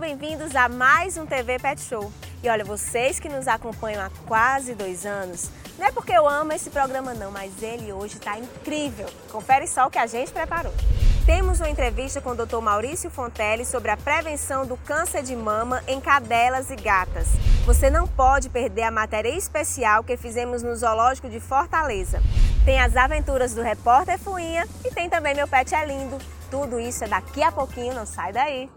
bem-vindos a mais um TV Pet Show. E olha, vocês que nos acompanham há quase 2 anos, não é porque eu amo esse programa não, mas ele hoje está incrível. Confere só o que a gente preparou. Temos uma entrevista com o Dr. Maurício Fontelli sobre a prevenção do câncer de mama em cadelas e gatas. Você não pode perder a matéria especial que fizemos no Zoológico de Fortaleza. Tem as aventuras do repórter Fuinha e tem também Meu Pet é Lindo. Tudo isso é daqui a pouquinho, não sai daí.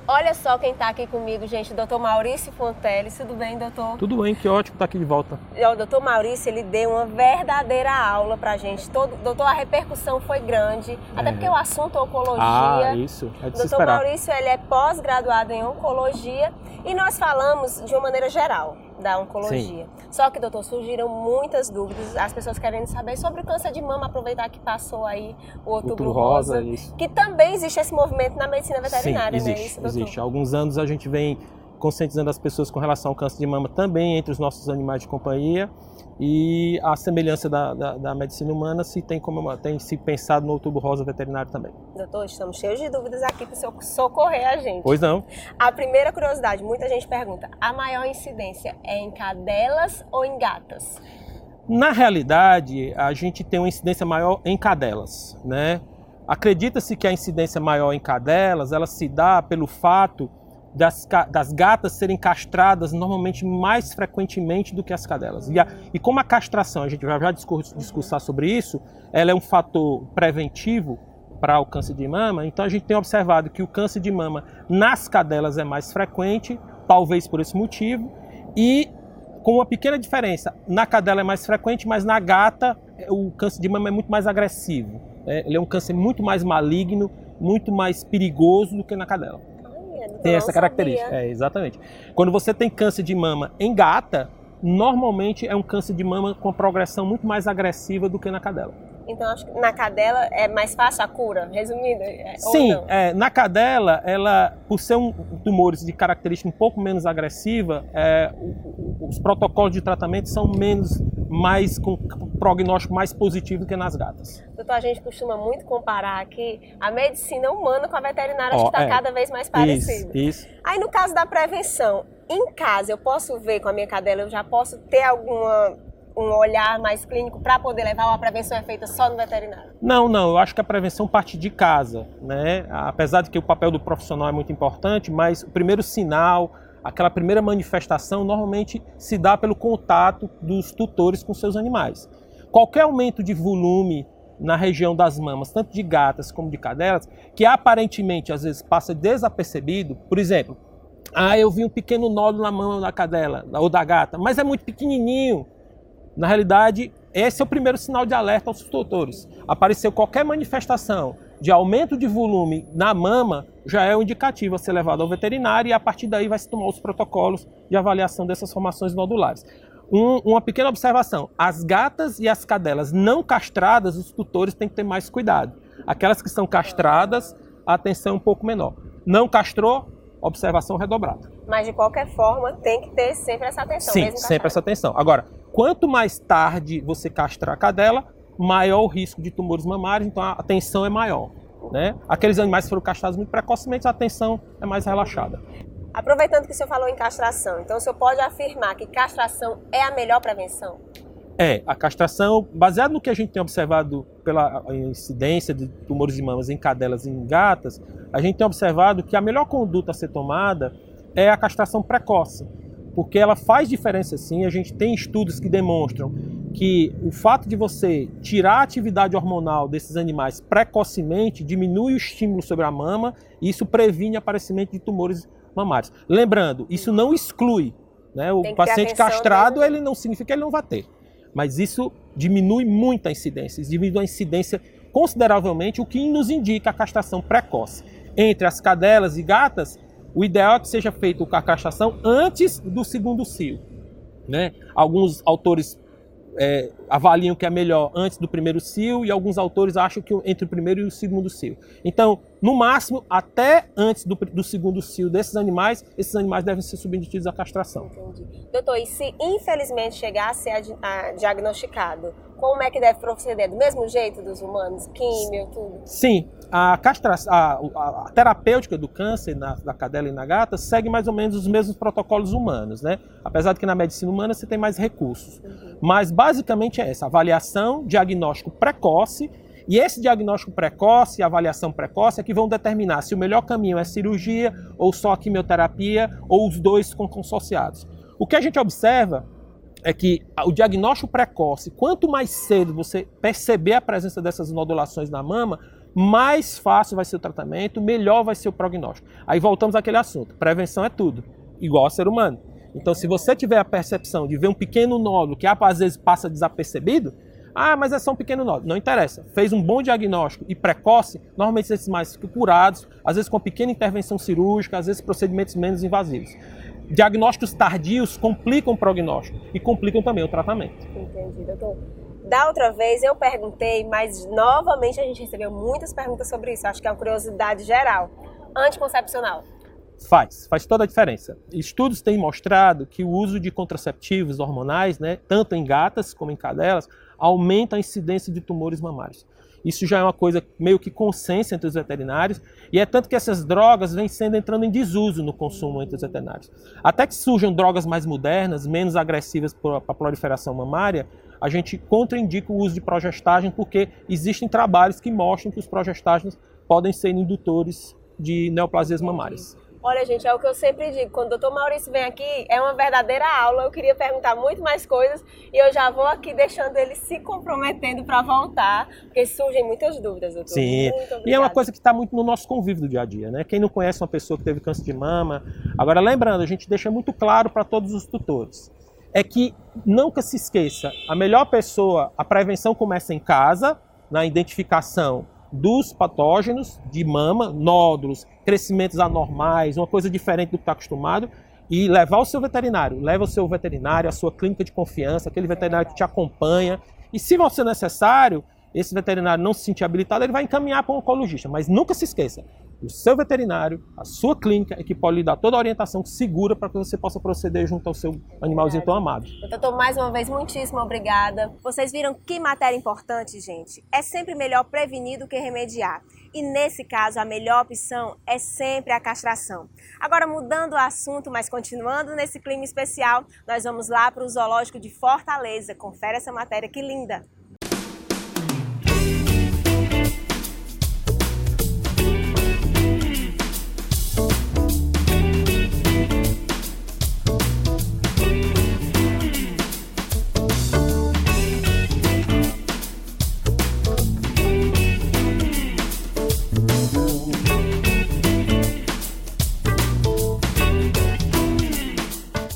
Olha só quem está aqui comigo, gente, o Dr. Maurício Fontelli. Tudo bem, doutor? Tudo bem, que ótimo estar aqui de volta. O Dr. Maurício, ele deu uma verdadeira aula pra gente. Doutor, a repercussão foi grande, até porque o assunto é oncologia. Ah, isso, é de se Dr. esperar. Maurício, ele é pós-graduado em oncologia e nós falamos de uma maneira geral da oncologia. Sim. Só que, doutor, surgiram muitas dúvidas, as pessoas querendo saber sobre o câncer de mama, aproveitar que passou aí o Outubro Rosa, isso. que também existe esse movimento na medicina veterinária, Sim, né? Isso, doutor? existe. Há alguns anos a gente vem conscientizando as pessoas com relação ao câncer de mama também entre os nossos animais de companhia, e a semelhança da medicina humana tem se pensado no Outubro Rosa veterinário também. Doutor, estamos cheios de dúvidas aqui para o senhor socorrer a gente. Pois não. A primeira curiosidade, muita gente pergunta, a maior incidência é em cadelas ou em gatas? Na realidade, a gente tem uma incidência maior em cadelas, né? Acredita-se que a incidência maior em cadelas, ela se dá pelo fato das gatas serem castradas normalmente mais frequentemente do que as cadelas. E como a castração, a gente vai já discursar sobre isso, ela é um fator preventivo para o câncer de mama, então a gente tem observado que o câncer de mama nas cadelas é mais frequente, talvez por esse motivo, e com uma pequena diferença, na cadela é mais frequente, mas na gata o câncer de mama é muito mais agressivo. Ele é um câncer muito mais maligno, muito mais perigoso do que na cadela. Tem essa característica, exatamente. Quando você tem câncer de mama em gata, normalmente é um câncer de mama com progressão muito mais agressiva do que na cadela. Então, acho que na cadela é mais fácil a cura, resumindo? Sim, na cadela, ela, por ser tumores de característica um pouco menos agressiva, os protocolos de tratamento são com prognóstico mais positivo do que nas gatas. Doutor, a gente costuma muito comparar aqui a medicina humana com a veterinária, acho que está cada vez mais parecida. Isso. Aí, no caso da prevenção, em casa, eu posso ver com a minha cadela, eu já posso ter um olhar mais clínico para poder levar, ou a prevenção é feita só no veterinário? Não, eu acho que a prevenção parte de casa, né? Apesar de que o papel do profissional é muito importante, mas o primeiro sinal, aquela primeira manifestação, normalmente se dá pelo contato dos tutores com seus animais. Qualquer aumento de volume na região das mamas, tanto de gatas como de cadelas, que aparentemente às vezes passa desapercebido, por exemplo, eu vi um pequeno nódulo na mama da cadela ou da gata, mas é muito pequenininho. Na realidade, esse é o primeiro sinal de alerta aos tutores. Apareceu qualquer manifestação de aumento de volume na mama, já é um indicativo a ser levado ao veterinário e a partir daí vai se tomar os protocolos de avaliação dessas formações nodulares. Uma pequena observação, as gatas e as cadelas não castradas, os tutores têm que ter mais cuidado. Aquelas que são castradas, a atenção é um pouco menor. Não castrou, observação redobrada. Mas de qualquer forma, tem que ter sempre essa atenção. Sim, sempre essa atenção. Agora, quanto mais tarde você castrar a cadela, maior o risco de tumores mamários, então a atenção é maior, né? Aqueles animais que foram castrados muito precocemente, a atenção é mais relaxada. Aproveitando que o senhor falou em castração, então o senhor pode afirmar que castração é a melhor prevenção? A castração, baseado no que a gente tem observado pela incidência de tumores de mamas em cadelas e em gatas, a gente tem observado que a melhor conduta a ser tomada é a castração precoce, porque ela faz diferença sim. A gente tem estudos que demonstram que o fato de você tirar a atividade hormonal desses animais precocemente diminui o estímulo sobre a mama e isso previne o aparecimento de tumores mamários. Lembrando, isso não exclui, né? O paciente castrado, ele não significa que ele não vai ter, mas isso diminui muito a incidência, diminui a incidência consideravelmente, o que nos indica a castração precoce. Entre as cadelas e gatas, o ideal é que seja feita a castração antes do segundo cio, né? Alguns autores avaliam que é melhor antes do primeiro cio e alguns autores acham que entre o primeiro e o segundo cio. Então, no máximo, até antes do segundo cio desses animais, esses animais devem ser submetidos à castração. Entendi. Doutor, e se infelizmente chegar a ser diagnosticado, como é que deve proceder? Do mesmo jeito dos humanos? Químio, tudo? Sim, a terapêutica do câncer da cadela e na gata segue mais ou menos os mesmos protocolos humanos, né? Apesar de que na medicina humana você tem mais recursos. Mas basicamente é essa, avaliação, diagnóstico precoce, e esse diagnóstico precoce e avaliação precoce é que vão determinar se o melhor caminho é cirurgia, ou só quimioterapia, ou os dois consociados. O que a gente observa é que o diagnóstico precoce, quanto mais cedo você perceber a presença dessas nodulações na mama, mais fácil vai ser o tratamento, melhor vai ser o prognóstico. Aí voltamos àquele assunto, prevenção é tudo, igual ao ser humano. Então, se você tiver a percepção de ver um pequeno nódulo que às vezes passa desapercebido, mas é só um pequeno nódulo, não interessa. Fez um bom diagnóstico e precoce, normalmente esses mais ficam curados, às vezes com pequena intervenção cirúrgica, às vezes procedimentos menos invasivos. Diagnósticos tardios complicam o prognóstico e complicam também o tratamento. Entendi, doutor. Da outra vez eu perguntei, mas novamente a gente recebeu muitas perguntas sobre isso. Acho que é uma curiosidade geral. Anticoncepcional. Faz toda a diferença. Estudos têm mostrado que o uso de contraceptivos hormonais, né, tanto em gatas como em cadelas, aumenta a incidência de tumores mamários. Isso já é uma coisa meio que consenso entre os veterinários, e é tanto que essas drogas vêm entrando em desuso no consumo entre os veterinários. Até que surjam drogas mais modernas, menos agressivas para a proliferação mamária, a gente contraindica o uso de progestagem, porque existem trabalhos que mostram que os progestágenos podem ser indutores de neoplasias mamárias. Olha, gente, é o que eu sempre digo, quando o doutor Maurício vem aqui, é uma verdadeira aula. Eu queria perguntar muito mais coisas e eu já vou aqui deixando ele se comprometendo para voltar, porque surgem muitas dúvidas, doutor. Sim, muito obrigada. E é uma coisa que está muito no nosso convívio do dia a dia, né? Quem não conhece uma pessoa que teve câncer de mama... Agora, lembrando, a gente deixa muito claro para todos os tutores, é que nunca se esqueça, a prevenção começa em casa, na identificação dos patógenos de mama, nódulos, crescimentos anormais, uma coisa diferente do que está acostumado, e levar o seu veterinário. Leva o seu veterinário, a sua clínica de confiança, aquele veterinário que te acompanha. E se for ser necessário, esse veterinário não se sentir habilitado, ele vai encaminhar para um oncologista. Mas nunca se esqueça, o seu veterinário, a sua clínica é que pode lhe dar toda a orientação segura para que você possa proceder junto ao seu animalzinho tão amado. Doutor, mais uma vez, muitíssimo obrigada. Vocês viram que matéria importante, gente? É sempre melhor prevenir do que remediar. E nesse caso, a melhor opção é sempre a castração. Agora, mudando o assunto, mas continuando nesse clima especial, nós vamos lá para o Zoológico de Fortaleza. Confere essa matéria, que linda!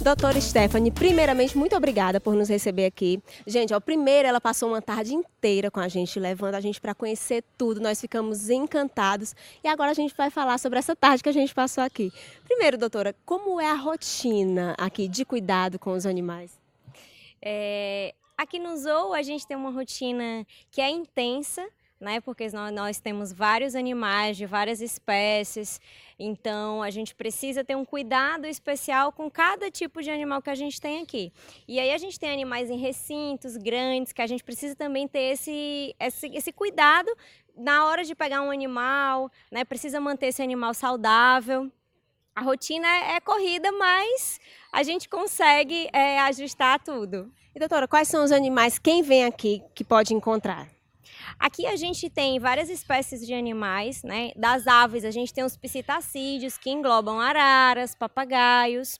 Doutora Stephanie, primeiramente, muito obrigada por nos receber aqui. Gente, primeiro ela passou uma tarde inteira com a gente, levando a gente para conhecer tudo. Nós ficamos encantados e agora a gente vai falar sobre essa tarde que a gente passou aqui. Primeiro, doutora, como é a rotina aqui de cuidado com os animais? Aqui no Zoo a gente tem uma rotina que é intensa, né? Porque nós temos vários animais de várias espécies, então a gente precisa ter um cuidado especial com cada tipo de animal que a gente tem aqui. E aí a gente tem animais em recintos grandes, que a gente precisa também ter esse cuidado na hora de pegar um animal, né? Precisa manter esse animal saudável. A rotina é corrida, mas a gente consegue ajustar tudo. E doutora, quais são os animais, quem vem aqui, que pode encontrar? Aqui a gente tem várias espécies de animais, né? Das aves a gente tem os psitacídeos, que englobam araras, papagaios.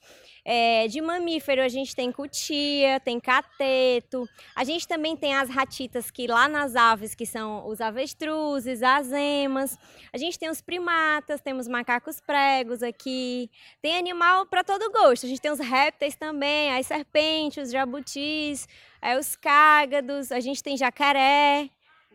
De mamífero a gente tem cutia, tem cateto. A gente também tem as ratitas, que lá nas aves, que são os avestruzes, as emas. A gente tem os primatas, temos macacos pregos aqui. Tem animal para todo gosto. A gente tem os répteis também, as serpentes, os jabutis, os cágados. A gente tem jacaré.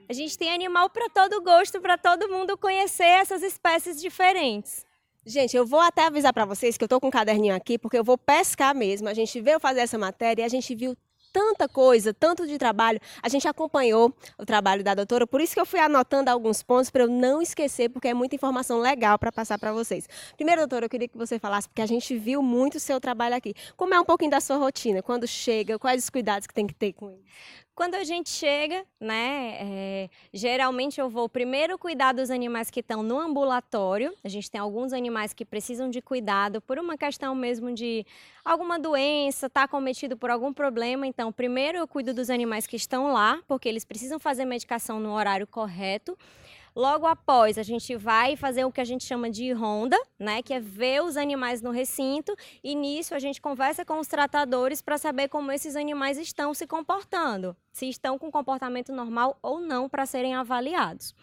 A gente tem animal para todo gosto, para todo mundo conhecer essas espécies diferentes. Gente, eu vou até avisar para vocês que eu tô com um caderninho aqui, porque eu vou pescar mesmo. A gente veio fazer essa matéria e a gente viu tanta coisa, tanto de trabalho. A gente acompanhou o trabalho da doutora, por isso que eu fui anotando alguns pontos para eu não esquecer, porque é muita informação legal para passar para vocês. Primeiro, doutora, eu queria que você falasse, porque a gente viu muito o seu trabalho aqui. Como é um pouquinho da sua rotina? Quando chega, quais os cuidados que tem que ter com ele? Quando a gente chega, né, geralmente eu vou primeiro cuidar dos animais que estão no ambulatório. A gente tem alguns animais que precisam de cuidado por uma questão mesmo de alguma doença, tá cometido por algum problema. Então, primeiro eu cuido dos animais que estão lá, porque eles precisam fazer medicação no horário correto. Logo após, a gente vai fazer o que a gente chama de ronda, né, que é ver os animais no recinto, e nisso a gente conversa com os tratadores para saber como esses animais estão se comportando, se estão com comportamento normal ou não para serem avaliados.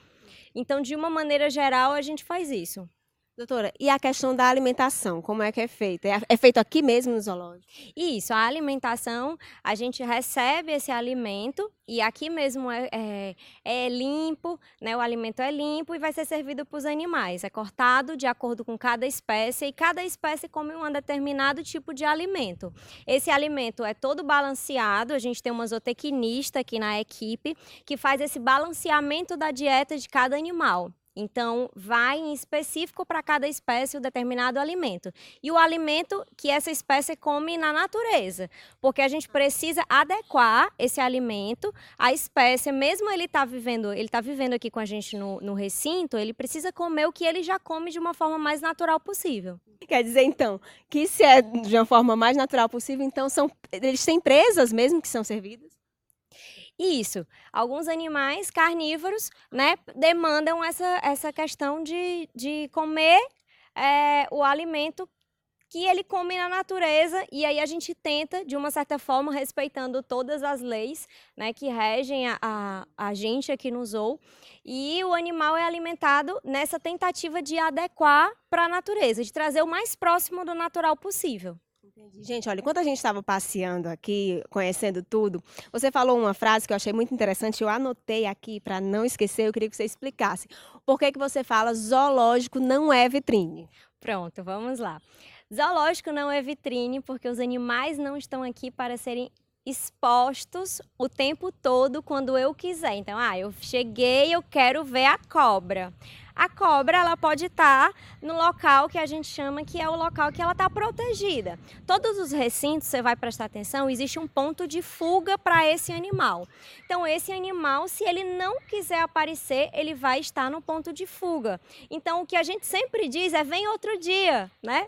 Então, de uma maneira geral, a gente faz isso. Doutora, e a questão da alimentação, como é que é feita? É feito aqui mesmo no zoológico? Isso, a alimentação, a gente recebe esse alimento e aqui mesmo é limpo, né? O alimento é limpo e vai ser servido para os animais. É cortado de acordo com cada espécie e cada espécie come um determinado tipo de alimento. Esse alimento é todo balanceado, a gente tem uma zootecnista aqui na equipe que faz esse balanceamento da dieta de cada animal. Então, vai em específico para cada espécie um determinado alimento. E o alimento que essa espécie come na natureza. Porque a gente precisa adequar esse alimento à espécie. Mesmo ele tá vivendo aqui com a gente no recinto, ele precisa comer o que ele já come de uma forma mais natural possível. Quer dizer, então, que se é de uma forma mais natural possível, então eles têm presas mesmo que são servidas? Isso. Alguns animais carnívoros, né, demandam essa questão de comer o alimento que ele come na natureza, e aí a gente tenta, de uma certa forma, respeitando todas as leis, né, que regem a gente aqui no zoo, e o animal é alimentado nessa tentativa de adequar para a natureza, de trazer o mais próximo do natural possível. Entendi. Gente, olha, enquanto a gente estava passeando aqui, conhecendo tudo, você falou uma frase que eu achei muito interessante, eu anotei aqui para não esquecer, eu queria que você explicasse. Por que que você fala zoológico não é vitrine? Pronto, vamos lá. Zoológico não é vitrine porque os animais não estão aqui para serem expostos o tempo todo quando eu quiser. Então, eu cheguei, eu quero ver a cobra. A cobra, ela pode estar no local que a gente chama que é o local que ela está protegida. Todos os recintos, você vai prestar atenção, existe um ponto de fuga para esse animal. Então, esse animal, se ele não quiser aparecer, ele vai estar no ponto de fuga. Então, o que a gente sempre diz é, vem outro dia, né?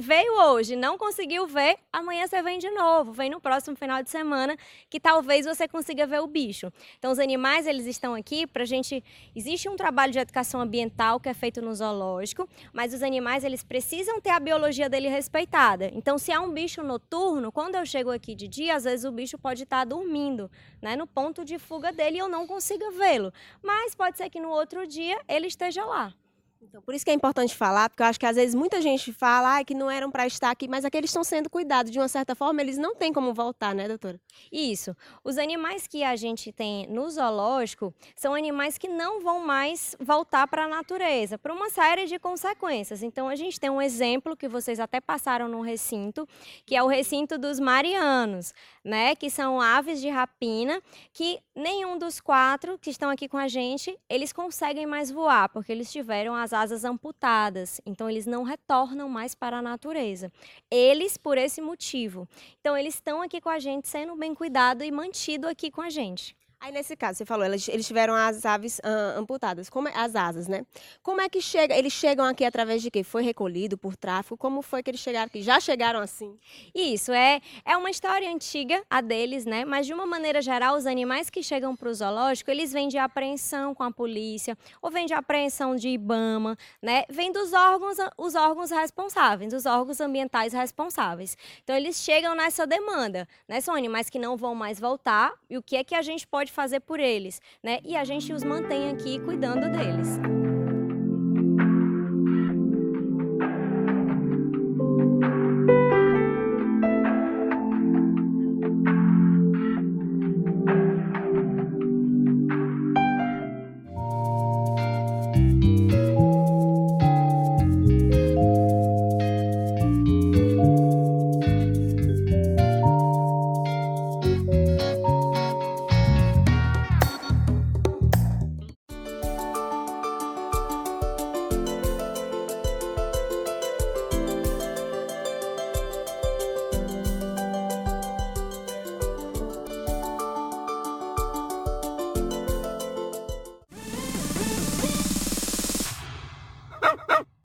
Veio hoje, não conseguiu ver, amanhã você vem de novo, vem no próximo final de semana, que talvez você consiga ver o bicho. Então, os animais, eles estão aqui para a gente... Existe um trabalho de educação ambiental que é feito no zoológico, mas os animais, eles precisam ter a biologia dele respeitada. Então, se há um bicho noturno, quando eu chego aqui de dia, às vezes o bicho pode estar dormindo, né, no ponto de fuga dele e eu não consiga vê-lo. Mas pode ser que no outro dia ele esteja lá. Então, por isso que é importante falar, porque eu acho que às vezes muita gente fala que não eram para estar aqui, mas aqueles estão sendo cuidados. De uma certa forma, eles não têm como voltar, né, doutora? Isso. Os animais que a gente tem no zoológico são animais que não vão mais voltar para a natureza, por uma série de consequências. Então, a gente tem um exemplo que vocês até passaram no recinto, que é o recinto dos marianos, né, que são aves de rapina, que nenhum dos 4 que estão aqui com a gente, eles conseguem mais voar, porque eles tiveram as asas amputadas, então eles não retornam mais para a natureza. Eles, por esse motivo. Então, eles estão aqui com a gente, sendo bem cuidado e mantido aqui com a gente. Aí, nesse caso, você falou, eles tiveram as aves amputadas, as asas, né? Como é que chega? Eles chegam aqui através de quê? Foi recolhido por tráfico? Como foi que eles chegaram aqui? Já chegaram assim? Isso, é uma história antiga, a deles, né? Mas, de uma maneira geral, os animais que chegam para o zoológico, eles vêm de apreensão com a polícia, ou vêm de apreensão de IBAMA, né? Vêm dos órgãos, os órgãos responsáveis, os órgãos ambientais responsáveis. Então, eles chegam nessa demanda, né? São animais que não vão mais voltar, e o que é que a gente pode fazer por eles, né? E a gente os mantém aqui cuidando deles.